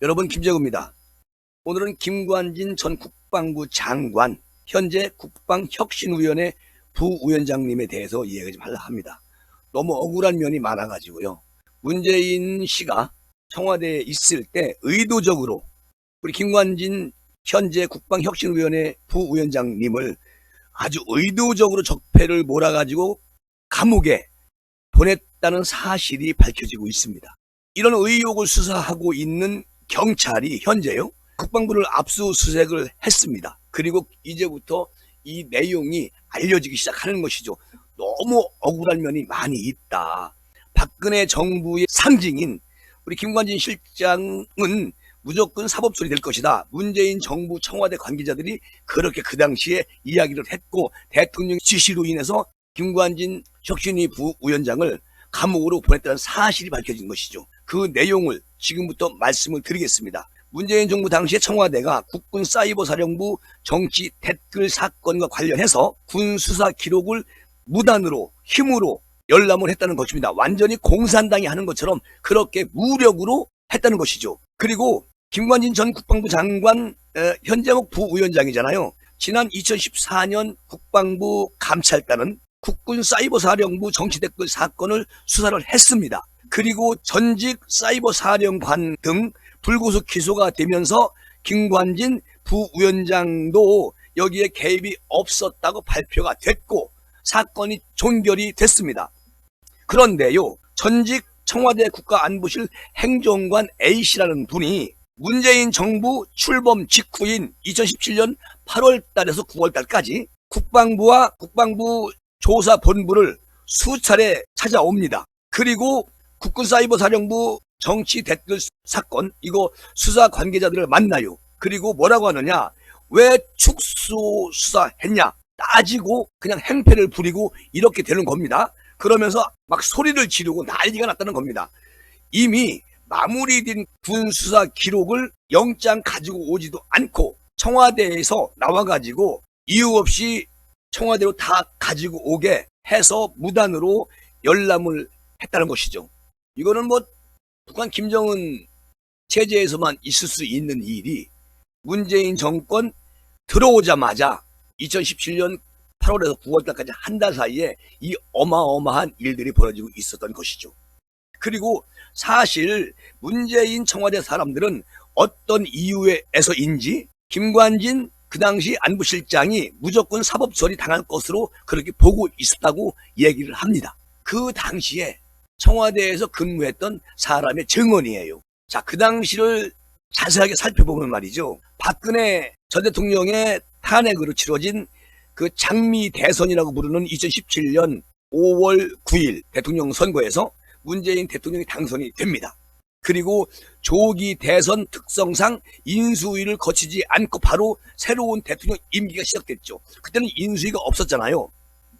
여러분, 김재구입니다. 오늘은 김관진 전 국방부 장관, 현재 국방혁신위원회 부위원장님에 대해서 이야기 좀 하려고 합니다. 너무 억울한 면이 많아가지고요. 문재인 씨가 청와대에 있을 때 의도적으로 우리 김관진 현재 국방혁신위원회 부위원장님을 아주 의도적으로 적폐를 몰아가지고 감옥에 보냈다는 사실이 밝혀지고 있습니다. 이런 의혹을 수사하고 있는 경찰이 현재요, 국방부를 압수수색을 했습니다. 그리고 이제부터 이 내용이 알려지기 시작하는 것이죠. 너무 억울한 면이 많이 있다. 박근혜 정부의 상징인 우리 김관진 실장은 무조건 사법처리 될 것이다. 문재인 정부 청와대 관계자들이 그렇게 그 당시에 이야기를 했고, 대통령 지시로 인해서 김관진 혁신위 부위원장을 감옥으로 보냈다는 사실이 밝혀진 것이죠. 그 내용을 지금부터 말씀을 드리겠습니다. 문재인 정부 당시에 청와대가 국군사이버사령부 정치 댓글 사건과 관련해서 군 수사 기록을 무단으로 힘으로 열람을 했다는 것입니다. 완전히 공산당이 하는 것처럼 그렇게 무력으로 했다는 것이죠. 그리고 김관진 전 국방부 장관 현재목 부위원장이잖아요. 지난 2014년 국방부 감찰단은 국군사이버사령부 정치 댓글 사건을 수사를 했습니다. 그리고 전직 사이버사령관 등 불구속 기소가 되면서 김관진 부위원장도 여기에 개입이 없었다고 발표가 됐고 사건이 종결이 됐습니다. 그런데요, 전직 청와대 국가안보실 행정관 A씨라는 분이 문재인 정부 출범 직후인 2017년 8월 달에서 9월 달까지 국방부와 국방부 조사본부를 수차례 찾아옵니다. 그리고 국군사이버사령부 정치 댓글 사건, 이거 수사 관계자들을 만나요. 그리고 뭐라고 하느냐, 왜 축소 수사했냐 따지고 그냥 행패를 부리고 이렇게 되는 겁니다. 그러면서 막 소리를 지르고 난리가 났다는 겁니다. 이미 마무리된 군수사 기록을 영장 가지고 오지도 않고 청와대에서 나와가지고 이유 없이 청와대로 다 가지고 오게 해서 무단으로 열람을 했다는 것이죠. 이거는 뭐 북한 김정은 체제에서만 있을 수 있는 일이 문재인 정권 들어오자마자 2017년 8월에서 9월달까지 한 달 사이에 이 어마어마한 일들이 벌어지고 있었던 것이죠. 그리고 사실 문재인 청와대 사람들은 어떤 이유에서인지 김관진 그 당시 안보실장이 무조건 사법처리 당할 것으로 그렇게 보고 있었다고 얘기를 합니다. 그 당시에 청와대에서 근무했던 사람의 증언이에요. 자, 그 당시를 자세하게 살펴보면 말이죠, 박근혜 전 대통령의 탄핵으로 치러진 그 장미 대선이라고 부르는 2017년 5월 9일 대통령 선거에서 문재인 대통령이 당선이 됩니다. 그리고 조기 대선 특성상 인수위를 거치지 않고 바로 새로운 대통령 임기가 시작됐죠. 그때는 인수위가 없었잖아요.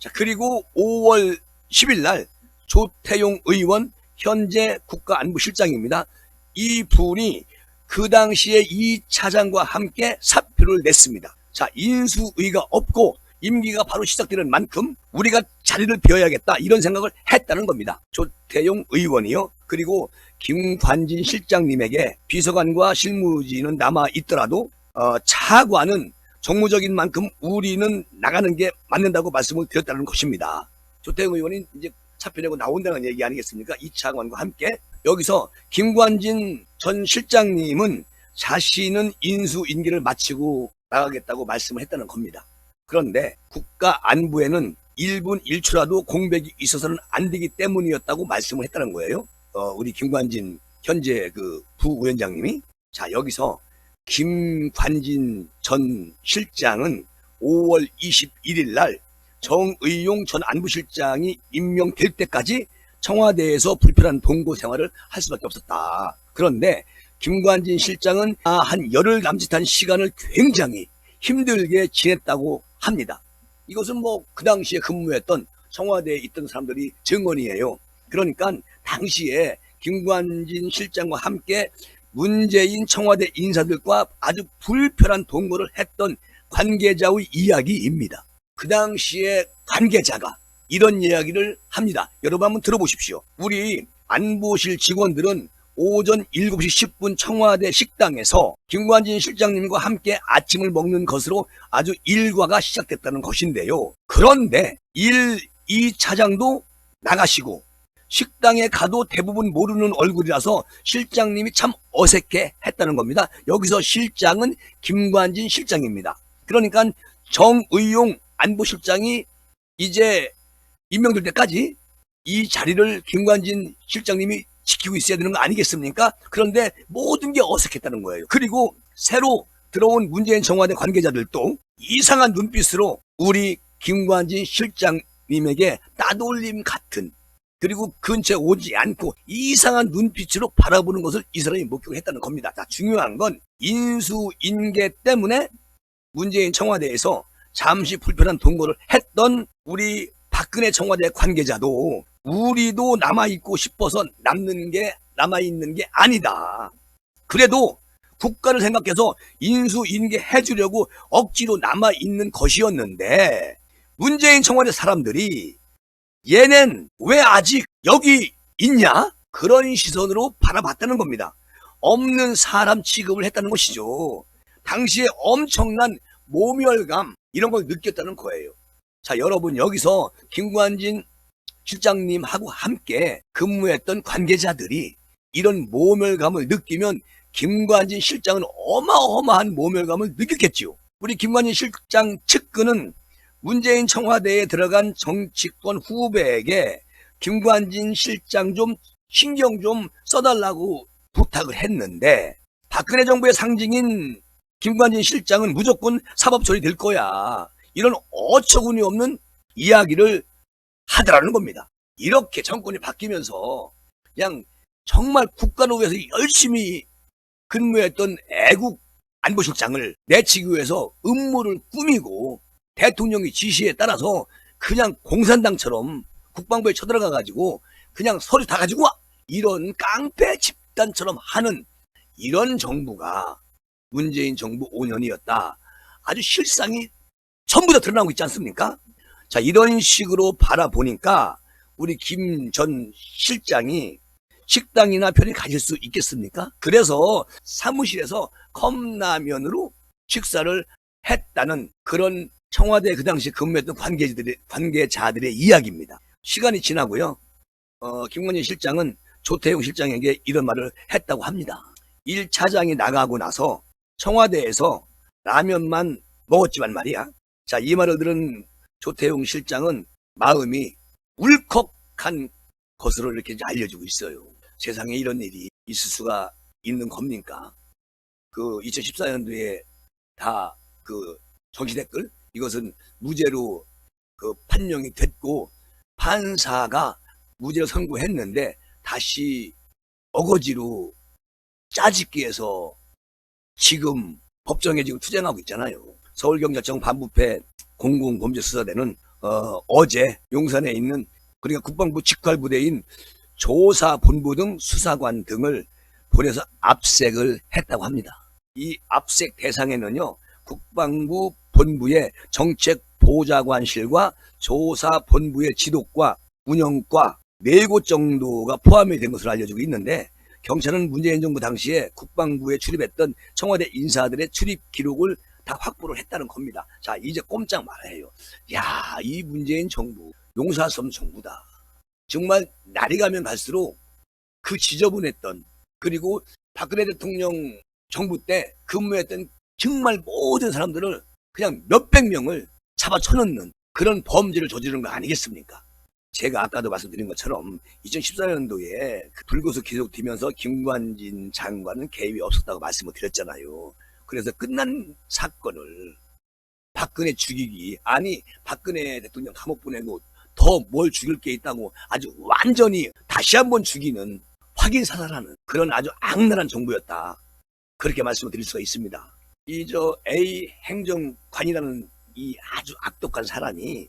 자, 그리고 5월 10일 날 조태용 의원, 현재 국가안보실장입니다. 이 분이 그 당시에 이 차장과 함께 사표를 냈습니다. 자, 인수위가 없고 임기가 바로 시작되는 만큼 우리가 자리를 비워야겠다, 이런 생각을 했다는 겁니다. 조태용 의원이요. 그리고 김관진 실장님에게 비서관과 실무진은 남아 있더라도 차관은 정무적인 만큼 우리는 나가는 게 맞는다고 말씀을 드렸다는 것입니다. 조태용 의원이 이제 사표내고 나온다는 얘기 아니겠습니까? 이 차관과 함께. 여기서 김관진 전 실장님은 자신은 인수인계를 마치고 나가겠다고 말씀을 했다는 겁니다. 그런데 국가안보에는 1분 1초라도 공백이 있어서는 안 되기 때문이었다고 말씀을 했다는 거예요. 우리 김관진 현재 그 부위원장님이. 자, 여기서 김관진 전 실장은 5월 21일 날 정의용 전 안보실장이 임명될 때까지 청와대에서 불편한 동거 생활을 할 수밖에 없었다. 그런데 김관진 실장은 한 열흘 남짓한 시간을 굉장히 힘들게 지냈다고 합니다. 이것은 뭐 그 당시에 근무했던 청와대에 있던 사람들이 증언이에요. 그러니까 당시에 김관진 실장과 함께 문재인 청와대 인사들과 아주 불편한 동거를 했던 관계자의 이야기입니다. 그 당시에 관계자가 이런 이야기를 합니다. 여러분 한번 들어보십시오. 우리 안보실 직원들은 오전 7시 10분 청와대 식당에서 김관진 실장님과 함께 아침을 먹는 것으로 아주 일과가 시작됐다는 것인데요. 그런데 1, 2차장도 나가시고 식당에 가도 대부분 모르는 얼굴이라서 실장님이 참 어색해 했다는 겁니다. 여기서 실장은 김관진 실장입니다. 그러니까 정의용 안보실장이 이제 임명될 때까지 이 자리를 김관진 실장님이 지키고 있어야 되는 거 아니겠습니까? 그런데 모든 게 어색했다는 거예요. 그리고 새로 들어온 문재인 청와대 관계자들도 이상한 눈빛으로 우리 김관진 실장님에게 따돌림 같은, 그리고 근처에 오지 않고 이상한 눈빛으로 바라보는 것을 이 사람이 목격했다는 겁니다. 자, 중요한 건 인수인계 때문에 문재인 청와대에서 잠시 불편한 동거를 했던 우리 박근혜 청와대 관계자도 우리도 남아있고 싶어서 남아있는 게 아니다. 그래도 국가를 생각해서 인수인계 해주려고 억지로 남아있는 것이었는데 문재인 청와대 사람들이 얘는 왜 아직 여기 있냐? 그런 시선으로 바라봤다는 겁니다. 없는 사람 취급을 했다는 것이죠. 당시에 엄청난 모멸감 이런 걸 느꼈다는 거예요. 자, 여러분, 여기서 김관진 실장님하고 함께 근무했던 관계자들이 이런 모멸감을 느끼면 김관진 실장은 어마어마한 모멸감을 느꼈겠지요. 우리 김관진 실장 측근은 문재인 청와대에 들어간 정치권 후배에게 김관진 실장 좀 신경 좀 써달라고 부탁을 했는데 박근혜 정부의 상징인 김관진 실장은 무조건 사법 처리될 거야, 이런 어처구니 없는 이야기를 하더라는 겁니다. 이렇게 정권이 바뀌면서 그냥 정말 국가를 위해서 열심히 근무했던 애국 안보실장을 내치기 위해서 음모를 꾸미고 대통령의 지시에 따라서 그냥 공산당처럼 국방부에 쳐들어가가지고 그냥 서류 다 가지고 와, 이런 깡패 집단처럼 하는 이런 정부가 문재인 정부 5년이었다. 아주 실상이 전부 다 드러나고 있지 않습니까? 자, 이런 식으로 바라보니까 우리 김 전 실장이 식당이나 편히 가실 수 있겠습니까? 그래서 사무실에서 컵라면으로 식사를 했다는 그런 청와대 그 당시 근무했던 관계자들의 이야기입니다. 시간이 지나고요. 김관진 실장은 조태용 실장에게 이런 말을 했다고 합니다. 1차장이 나가고 나서 청와대에서 라면만 먹었지만 말이야. 자, 이 말을 들은 조태용 실장은 마음이 울컥한 것으로 이렇게 알려지고 있어요. 세상에 이런 일이 있을 수가 있는 겁니까? 그 2014년도에 다 그 정치 댓글, 이것은 무죄로 그 판명이 됐고 판사가 무죄로 선고했는데 다시 어거지로 짜집기해서 지금 법정에 지금 투쟁하고 있잖아요. 서울경찰청 반부패 공공범죄수사대는 어제 용산에 있는, 그러니까 국방부 직할부대인 조사본부 등 수사관 등을 보내서 압색을 했다고 합니다. 이 압색 대상에는요, 국방부 본부의 정책보좌관실과 조사본부의 지도과 운영과 4곳 정도가 포함이 된 것으로 알려지고 있는데, 경찰은 문재인 정부 당시에 국방부에 출입했던 청와대 인사들의 출입 기록을 다 확보를 했다는 겁니다. 자, 이제 꼼짝 말아요. 야, 이 문재인 정부 용서할 수 없는 정부다. 정말 날이 가면 갈수록 그 지저분했던, 그리고 박근혜 대통령 정부 때 근무했던 정말 모든 사람들을 그냥 몇백 명을 잡아쳐넣는 그런 범죄를 저지른 거 아니겠습니까? 제가 아까도 말씀드린 것처럼 2014년도에 그 불구속 기소되면서 김관진 장관은 개입이 없었다고 말씀을 드렸잖아요. 그래서 끝난 사건을 박근혜 죽이기, 아니 박근혜 대통령 감옥 보내고 더 뭘 죽일 게 있다고 아주 완전히 다시 한번 죽이는, 확인 사살하는 그런 아주 악랄한 정부였다, 그렇게 말씀을 드릴 수가 있습니다. 이 A 행정관이라는 이 아주 악독한 사람이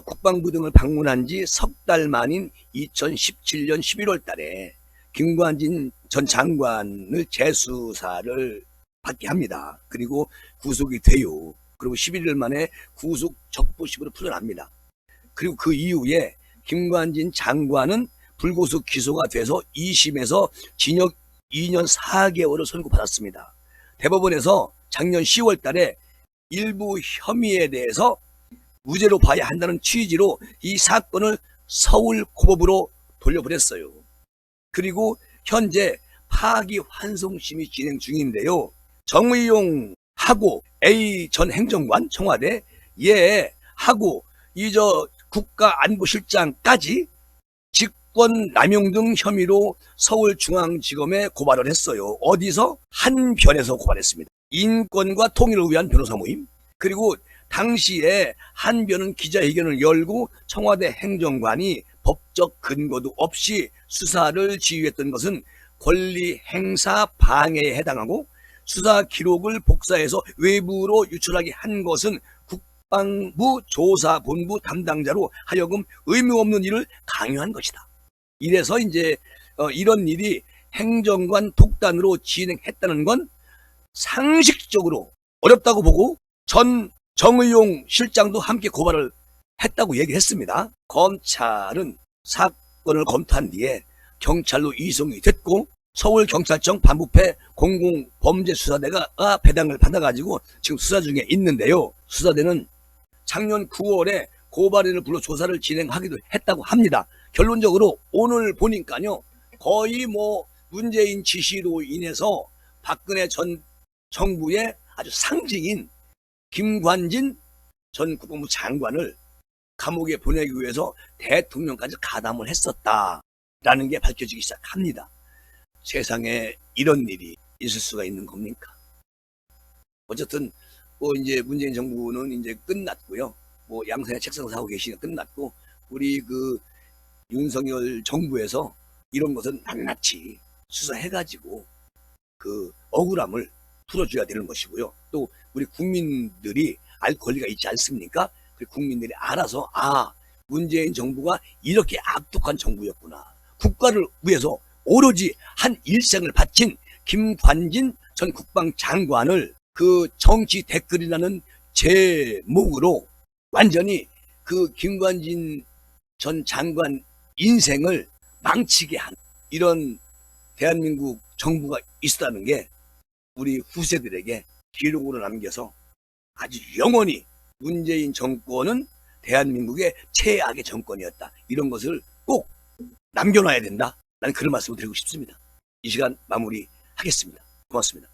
국방부 등을 방문한 지 석 달 만인 2017년 11월 달에 김관진 전 장관을 재수사를 받게 합니다. 그리고 구속이 돼요. 그리고 11일 만에 구속 적부심으로 풀려납니다. 그리고 그 이후에 김관진 장관은 불구속 기소가 돼서 2심에서 징역 2년 4개월을 선고받았습니다. 대법원에서 작년 10월 달에 일부 혐의에 대해서 무죄로 봐야 한다는 취지로 이 사건을 서울고법으로 돌려보냈어요. 그리고 현재 파기환송심이 진행 중인데요. 정의용 하고 A 전 행정관 청와대 하고 국가안보실장까지 직권남용 등 혐의로 서울중앙지검에 고발을 했어요. 어디서? 한변에서 고발했습니다. 인권과 통일을 위한 변호사 모임. 그리고 당시에 한변은 기자회견을 열고 청와대 행정관이 법적 근거도 없이 수사를 지휘했던 것은 권리 행사 방해에 해당하고, 수사 기록을 복사해서 외부로 유출하게 한 것은 국방부 조사본부 담당자로 하여금 의무 없는 일을 강요한 것이다. 이래서 이제 이런 일이 행정관 독단으로 진행했다는 건 상식적으로 어렵다고 보고, 정의용 실장도 함께 고발을 했다고 얘기했습니다. 검찰은 사건을 검토한 뒤에 경찰로 이송이 됐고, 서울경찰청 반부패 공공범죄수사대가 배당을 받아가지고 지금 수사 중에 있는데요. 수사대는 작년 9월에 고발인을 불러 조사를 진행하기도 했다고 합니다. 결론적으로 오늘 보니까요, 거의 문재인 지시로 인해서 박근혜 전 정부의 아주 상징인 김관진 전 국방부 장관을 감옥에 보내기 위해서 대통령까지 가담을 했었다라는 게 밝혀지기 시작합니다. 세상에 이런 일이 있을 수가 있는 겁니까? 어쨌든 이제 문재인 정부는 이제 끝났고요. 양산의 책상 사고 계시니까 끝났고, 우리 윤석열 정부에서 이런 것은 낱낱이 수사해가지고 억울함을 풀어줘야 되는 것이고요. 또 우리 국민들이 알 권리가 있지 않습니까? 국민들이 알아서 문재인 정부가 이렇게 악독한 정부였구나. 국가를 위해서 오로지 한 일생을 바친 김관진 전 국방장관을 정치 댓글이라는 제목으로 완전히 김관진 전 장관 인생을 망치게 한 이런 대한민국 정부가 있었다는 게 우리 후세들에게 기록으로 남겨서 아주 영원히 문재인 정권은 대한민국의 최악의 정권이었다, 이런 것을 꼭 남겨놔야 된다, 나는 그런 말씀을 드리고 싶습니다. 이 시간 마무리하겠습니다. 고맙습니다.